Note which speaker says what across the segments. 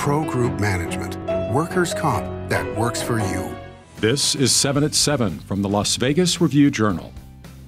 Speaker 1: Pro Group Management. Workers' comp that works for you.
Speaker 2: This is 7 at 7 from the Las Vegas Review-Journal.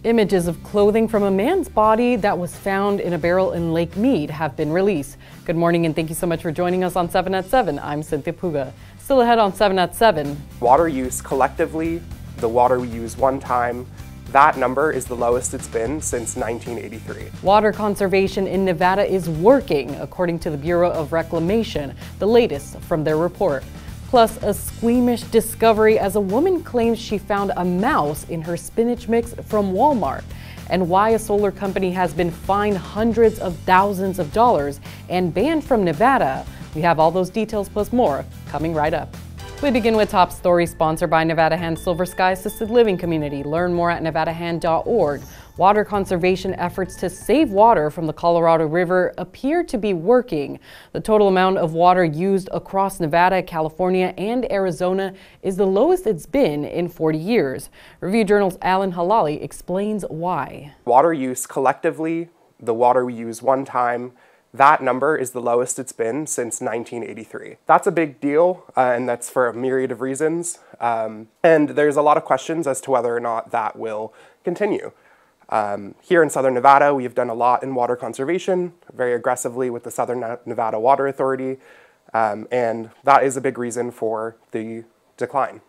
Speaker 3: Images of clothing from a man's body that was found in a barrel in Lake Mead have been released. Good morning and thank you so much for joining us on 7 at 7. I'm Cynthia Puga. Still ahead on 7 at 7.
Speaker 4: Water use collectively, the water we use one time, that number is the lowest it's been since 1983.
Speaker 3: Water conservation in Nevada is working, according to the Bureau of Reclamation, the latest from their report. Plus, a squeamish discovery as a woman claims she found a mouse in her spinach mix from Walmart, and why a solar company has been fined hundreds of thousands of dollars and banned from Nevada. We have all those details plus more coming right up. We begin with top story sponsored by Nevada Hand Silver Sky Assisted Living Community. Learn more at nevadahand.org. Water conservation efforts to save water from the Colorado River appear to be working. The total amount of water used across Nevada, California, and Arizona is the lowest it's been in 40 years. Review-Journal's Alan Halali explains why.
Speaker 4: Water use collectively, the water we use one time, that number is the lowest it's been since 1983. That's a big deal, and that's for a myriad of reasons. And there's a lot of questions as to whether or not that will continue. Here in Southern Nevada, we've done a lot in water conservation, very aggressively with the Southern Nevada Water Authority, and that is a big reason for the decline.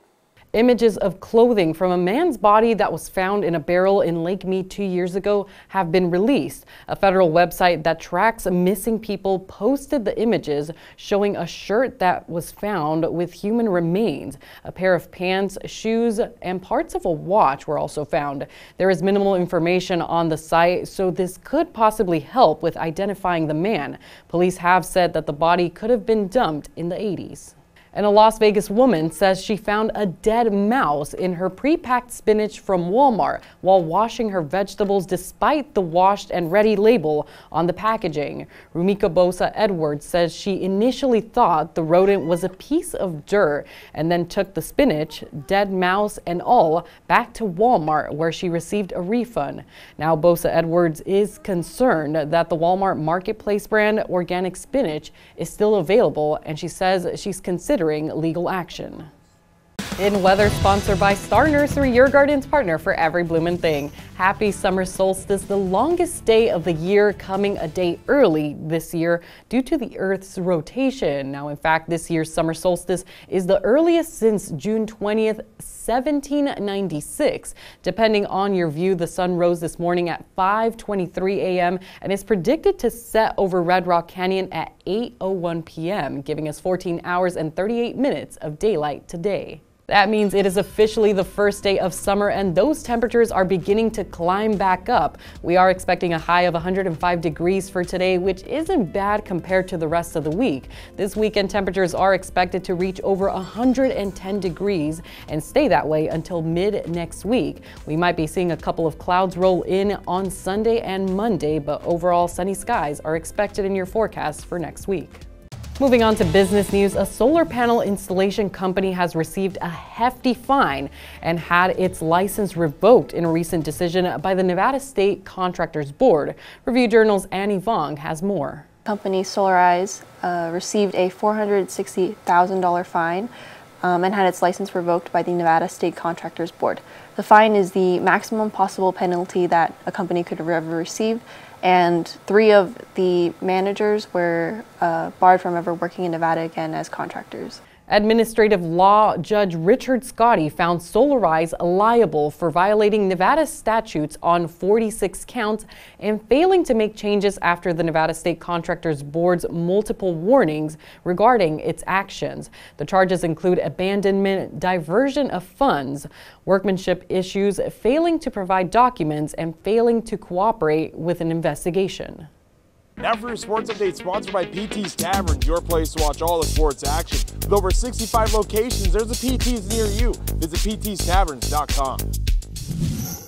Speaker 3: Images of clothing from a man's body that was found in a barrel in Lake Mead 2 years ago have been released. A federal website that tracks missing people posted the images showing a shirt that was found with human remains. A pair of pants, shoes, and parts of a watch were also found. There is minimal information on the site, so this could possibly help with identifying the man. Police have said that the body could have been dumped in the 80s. And a Las Vegas woman says she found a dead mouse in her pre-packed spinach from Walmart while washing her vegetables despite the washed and ready label on the packaging. Rumika Bosa Edwards says she initially thought the rodent was a piece of dirt and then took the spinach, dead mouse and all, back to Walmart where she received a refund. Now Bosa Edwards is concerned that the Walmart Marketplace brand organic spinach is still available, and she says she's considering legal action. In weather, sponsored by Star Nursery, your garden's partner for every bloomin' thing. Happy summer solstice, the longest day of the year, coming a day early this year due to the Earth's rotation. Now, in fact, this year's summer solstice is the earliest since June 20th, 1796. Depending on your view, the sun rose this morning at 5:23 a.m. and is predicted to set over Red Rock Canyon at 8:01 p.m., giving us 14 hours and 38 minutes of daylight today. That means it is officially the first day of summer, and those temperatures are beginning to climb back up. We are expecting a high of 105 degrees for today, which isn't bad compared to the rest of the week. This weekend, temperatures are expected to reach over 110 degrees and stay that way until mid next week. We might be seeing a couple of clouds roll in on Sunday and Monday, but overall sunny skies are expected in your forecast for next week. Moving on to business news, a solar panel installation company has received a hefty fine and had its license revoked in a recent decision by the Nevada State Contractors Board. Review-Journal's Annie Vong has more.
Speaker 5: Company Solarize received a $460,000 fine and had its license revoked by the Nevada State Contractors Board. The fine is the maximum possible penalty that a company could have ever received, and 3 of the managers were barred from ever working in Nevada again as contractors.
Speaker 3: Administrative law judge Richard Scotty found Solarize liable for violating Nevada statutes on 46 counts and failing to make changes after the Nevada State Contractors Board's multiple warnings regarding its actions. The charges include abandonment, diversion of funds, workmanship issues, failing to provide documents, and failing to cooperate with an investigation.
Speaker 6: Now for your sports update, sponsored by PT's Tavern, your place to watch all the sports action. With over 65 locations, there's a PT's near you. Visit ptstavern.com.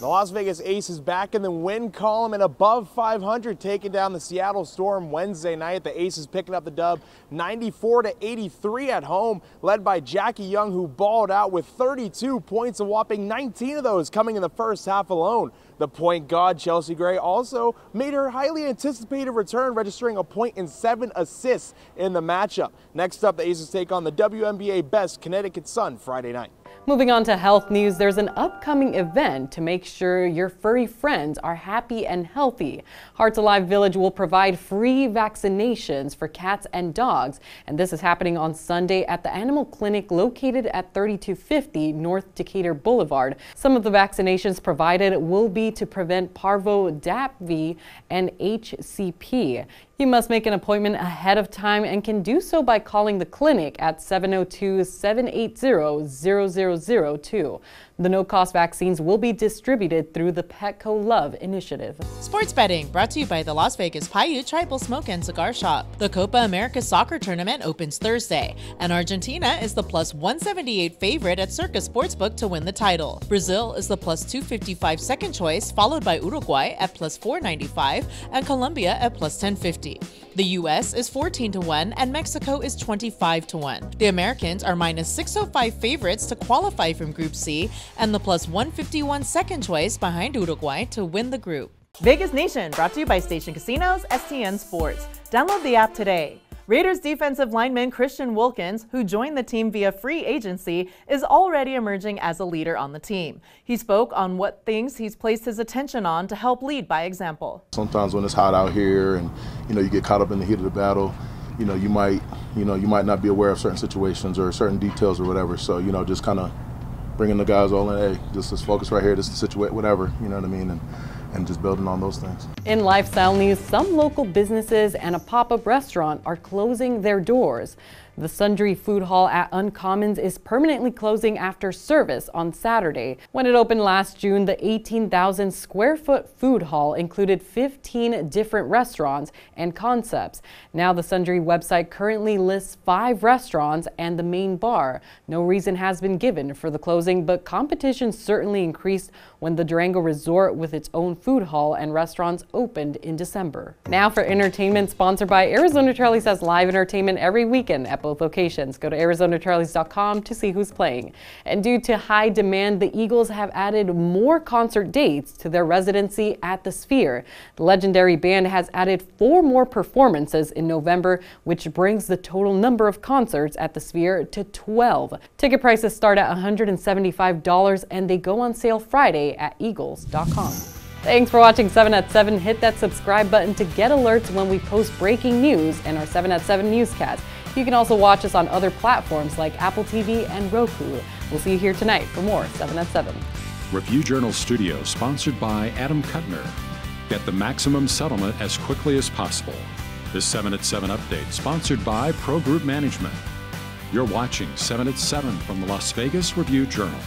Speaker 6: The Las Vegas Aces back in the win column and above 500, taking down the Seattle Storm Wednesday night. The Aces picking up the dub 94-83 at home, led by Jackie Young, who balled out with 32 points, a whopping 19 of those coming in the first half alone. The point guard, Chelsea Gray, also made her highly anticipated return, registering a point and 7 assists in the matchup. Next up, the Aces take on the WNBA best Connecticut Sun Friday night.
Speaker 3: Moving on to health news, there's an upcoming event to make sure your furry friends are happy and healthy. Hearts Alive Village will provide free vaccinations for cats and dogs, and this is happening on Sunday at the Animal Clinic located at 3250 North Decatur Boulevard. Some of the vaccinations provided will be to prevent parvo, DAPV, and HCP. You must make an appointment ahead of time and can do so by calling the clinic at 702-780-0002. The no-cost vaccines will be distributed through the Petco Love Initiative.
Speaker 7: Sports betting brought to you by the Las Vegas Paiute Tribal Smoke and Cigar Shop. The Copa America Soccer Tournament opens Thursday, and Argentina is the plus 178 favorite at Circa Sportsbook to win the title. Brazil is the plus 255 second choice, followed by Uruguay at plus 495 and Colombia at plus 1050. The U.S. is 14-1 and Mexico is 25-1. The Americans are minus 605 favorites to qualify from Group C and the plus 151 second choice behind Uruguay to win the group.
Speaker 8: Vegas Nation brought to you by Station Casinos, STN Sports. Download the app today. Raiders defensive lineman Christian Wilkins, who joined the team via free agency, is already emerging as a leader on the team. He spoke on what things he's placed his attention on to help lead by example.
Speaker 9: Sometimes when it's hot out here and you get caught up in the heat of the battle, you might not be aware of certain situations or certain details or whatever. So just kind of bringing the guys all in. Hey, just focus right here. This is the situation, whatever. You know what I mean? And just building on those things.
Speaker 3: In lifestyle news, some local businesses and a pop-up restaurant are closing their doors. The Sundry Food Hall at Uncommons is permanently closing after service on Saturday. When it opened last June, the 18,000 square foot food hall included 15 different restaurants and concepts. Now the Sundry website currently lists 5 restaurants and the main bar. No reason has been given for the closing, but competition certainly increased when the Durango Resort with its own food hall and restaurants opened in December. Now for entertainment, sponsored by Arizona Charlie's has live entertainment every weekend at both locations. Go to ArizonaCharlies.com to see who's playing. And due to high demand, the Eagles have added more concert dates to their residency at the Sphere. The legendary band has added 4 more performances in November, which brings the total number of concerts at the Sphere to 12. Ticket prices start at $175 and they go on sale Friday at Eagles.com. Thanks for watching 7 at 7. Hit that subscribe button to get alerts when we post breaking news and our 7 at 7 newscast. You can also watch us on other platforms like Apple TV and Roku. We'll see you here tonight for more 7 at 7.
Speaker 2: Review Journal Studio, sponsored by Adam Kuttner. Get the maximum settlement as quickly as possible. This 7 at 7 update, sponsored by Pro Group Management. You're watching 7 at 7 from the Las Vegas Review Journal.